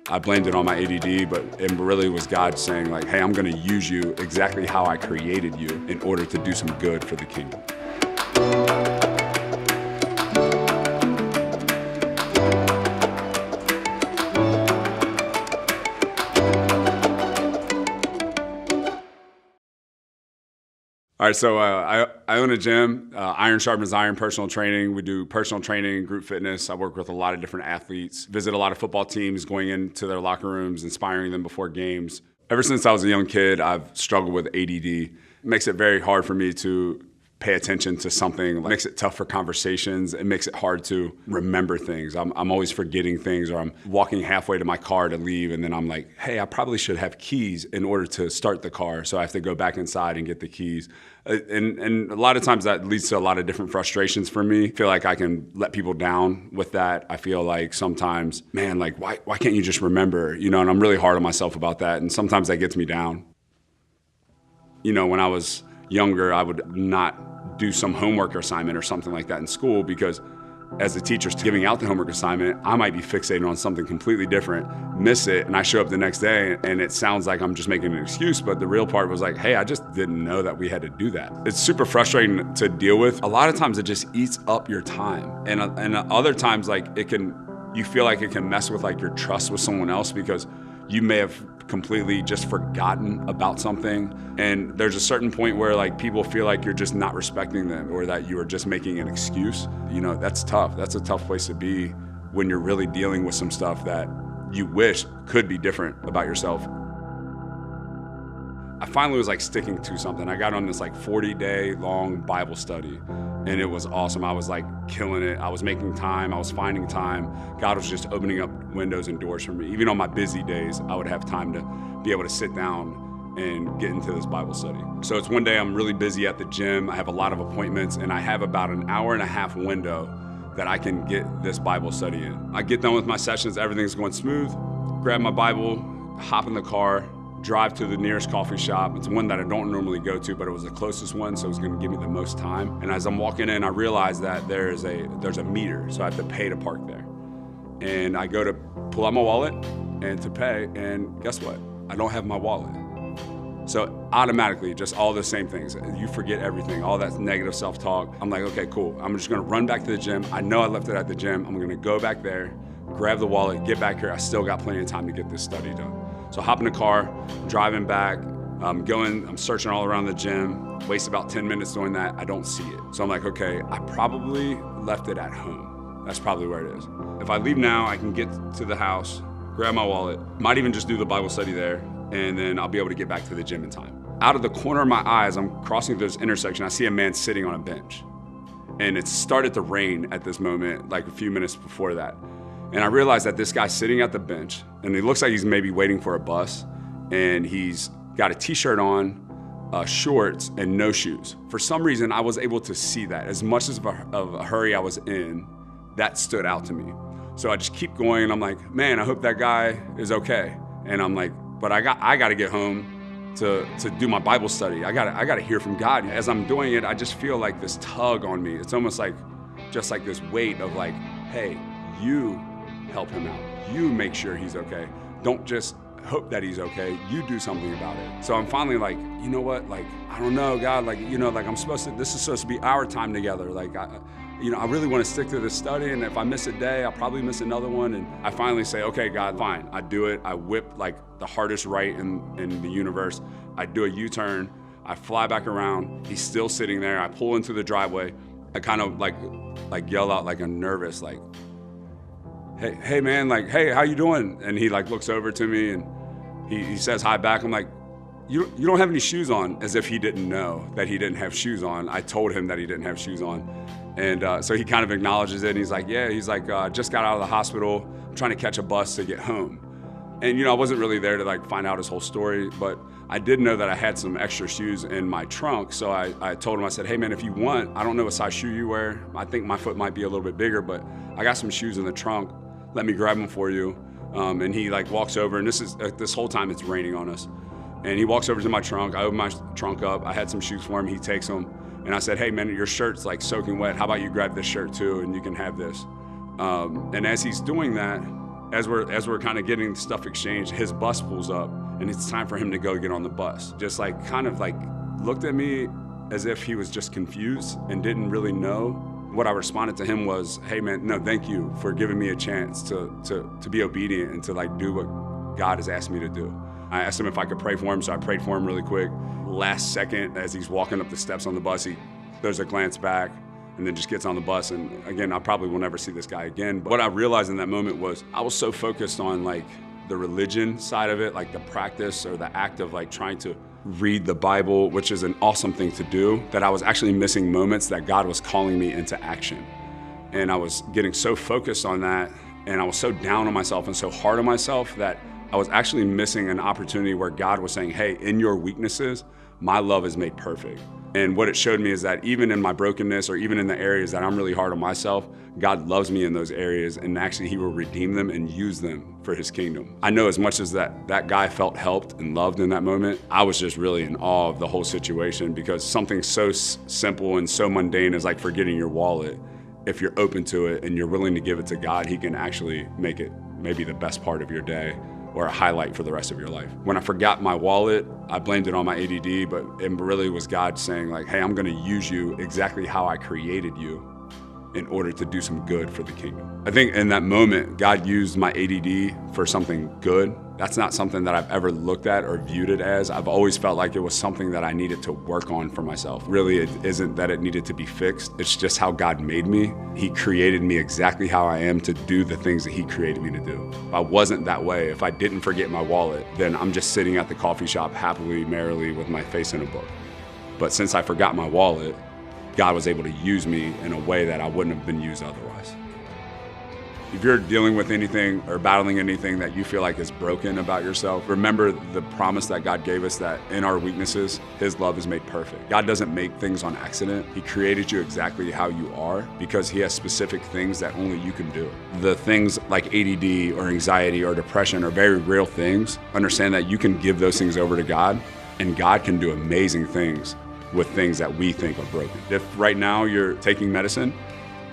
I blamed it on my ADD, but it really was God saying like, hey, I'm gonna use you exactly how I created you in order to do some good for the kingdom. All right, so I own a gym, Iron Sharpens Iron personal training. We do personal training, group fitness. I work with a lot of different athletes, visit a lot of football teams, going into their locker rooms, inspiring them before games. Ever since I was a young kid, I've struggled with ADD. It makes it very hard for me to pay attention to something. It makes it tough for conversations. It makes it hard to remember things. I'm always forgetting things, or I'm walking halfway to my car to leave, and then I'm like, hey, I probably should have keys in order to start the car, so I have to go back inside and get the keys. And a lot of times that leads to a lot of different frustrations for me. I feel like I can let people down with that. I feel like sometimes, man, like why can't you just remember? You know, and I'm really hard on myself about that, and sometimes that gets me down. You know, when I was younger, I would not do some homework assignment or something like that in school because as the teacher's giving out the homework assignment, I might be fixated on something completely different, miss it, and I show up the next day and it sounds like I'm just making an excuse, but the real part was like, hey, I just didn't know that we had to do that. It's super frustrating to deal with. A lot of times it just eats up your time. And other times like you feel like it can mess with like your trust with someone else because you may have completely just forgotten about something. And there's a certain point where like people feel like you're just not respecting them or that you are just making an excuse. You know, that's tough. That's a tough place to be when you're really dealing with some stuff that you wish could be different about yourself. I finally was like sticking to something. I got on this like 40-day long Bible study and it was awesome. I was like killing it. I was making time. I was finding time. God was just opening up windows and doors for me. Even on my busy days, I would have time to be able to sit down and get into this Bible study. So it's one day I'm really busy at the gym. I have a lot of appointments and I have about an hour-and-a-half window that I can get this Bible study in. I get done with my sessions, everything's going smooth, grab my Bible, hop in the car, drive to the nearest coffee shop. It's one that I don't normally go to, but it was the closest one, so it was gonna give me the most time. And as I'm walking in, I realize that there's a meter, so I have to pay to park there. And I go to pull out my wallet and to pay, and guess what? I don't have my wallet. So automatically, just all the same things. You forget everything, all that negative self-talk. I'm like, okay, cool. I'm just gonna run back to the gym. I know I left it at the gym. I'm gonna go back there, grab the wallet, get back here. I still got plenty of time to get this study done. So I hop in the car, driving back, I'm searching all around the gym, waste about 10 minutes doing that, I don't see it. So I'm like, okay, I probably left it at home. That's probably where it is. If I leave now, I can get to the house, grab my wallet, might even just do the Bible study there, and then I'll be able to get back to the gym in time. Out of the corner of my eyes, I'm crossing this intersection, I see a man sitting on a bench. And it started to rain at this moment, like a few minutes before that. And I realized that this guy's sitting at the bench, and it looks like he's maybe waiting for a bus, and he's got a t-shirt on, shorts, and no shoes. For some reason, I was able to see that. As much as of a hurry I was in, that stood out to me. So I just keep going, and I'm like, man, I hope that guy is okay. And I'm like, but I got to get home to do my Bible study. I gotta hear from God. As I'm doing it, I just feel like this tug on me. It's almost like, just like this weight of like, hey, you help him out. You make sure he's okay. Don't just hope that he's okay. You do something about it. So I'm finally like, you know what? Like, I don't know, God, like, you know, like this is supposed to be our time together. Like, I really want to stick to this study. And if I miss a day, I'll probably miss another one. And I finally say, okay, God, fine. I do it. I whip like the hardest right in the universe. I do a U-turn. I fly back around. He's still sitting there. I pull into the driveway. I kind of like yell out like a nervous, like, hey man, like, hey, how you doing? And he like looks over to me and he says hi back. I'm like, you don't have any shoes on, as if he didn't know that he didn't have shoes on. I told him that he didn't have shoes on. And so he kind of acknowledges it and he's like, yeah, he's like, just got out of the hospital, I'm trying to catch a bus to get home. And I wasn't really there to like find out his whole story, but I did know that I had some extra shoes in my trunk. So I told him, I said, hey man, if you want, I don't know what size shoe you wear. I think my foot might be a little bit bigger, but I got some shoes in the trunk. Let me grab them for you. And he like walks over, and this whole time it's raining on us. And he walks over to my trunk. I open my trunk up. I had some shoes for him. He takes them. And I said, hey man, your shirt's like soaking wet. How about you grab this shirt too, and you can have this. And as he's doing that, As we're kind of getting stuff exchanged, his bus pulls up and it's time for him to go get on the bus. Just like kind of like looked at me as if he was just confused and didn't really know. What I responded to him was, hey man, no, thank you for giving me a chance to be obedient and to like do what God has asked me to do. I asked him if I could pray for him, so I prayed for him really quick. Last second, as he's walking up the steps on the bus, he throws a glance back and then just gets on the bus. And again, I probably will never see this guy again. But what I realized in that moment was I was so focused on like the religion side of it, like the practice or the act of like trying to read the Bible, which is an awesome thing to do, that I was actually missing moments that God was calling me into action. And I was getting so focused on that, and I was so down on myself and so hard on myself that I was actually missing an opportunity where God was saying, hey, in your weaknesses, my love is made perfect. And what it showed me is that even in my brokenness or even in the areas that I'm really hard on myself, God loves me in those areas, and actually he will redeem them and use them for his kingdom. I know as much as that guy felt helped and loved in that moment, I was just really in awe of the whole situation, because something so simple and so mundane as like forgetting your wallet, if you're open to it and you're willing to give it to God, he can actually make it maybe the best part of your day or a highlight for the rest of your life. When I forgot my wallet, I blamed it on my ADD, but it really was God saying like, hey, I'm gonna use you exactly how I created you in order to do some good for the kingdom. I think in that moment, God used my ADD for something good. That's not something that I've ever looked at or viewed it as. I've always felt like it was something that I needed to work on for myself. Really, it isn't that it needed to be fixed. It's just how God made me. He created me exactly how I am to do the things that he created me to do. If I wasn't that way, if I didn't forget my wallet, then I'm just sitting at the coffee shop happily, merrily with my face in a book. But since I forgot my wallet, God was able to use me in a way that I wouldn't have been used otherwise. If you're dealing with anything or battling anything that you feel like is broken about yourself, remember the promise that God gave us that in our weaknesses, his love is made perfect. God doesn't make things on accident. He created you exactly how you are because he has specific things that only you can do. The things like ADD or anxiety or depression are very real things. Understand that you can give those things over to God, and God can do amazing things with things that we think are broken. If right now you're taking medicine,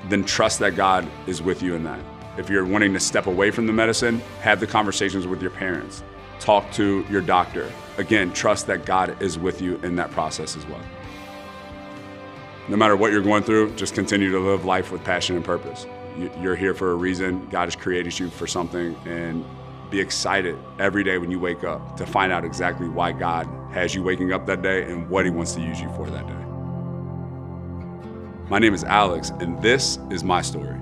then trust that God is with you in that. If you're wanting to step away from the medicine, have the conversations with your parents. Talk to your doctor. Again, trust that God is with you in that process as well. No matter what you're going through, just continue to live life with passion and purpose. You're here for a reason. God has created you for something, and be excited every day when you wake up to find out exactly why God has you waking up that day and what he wants to use you for that day. My name is Alex, and this is my story.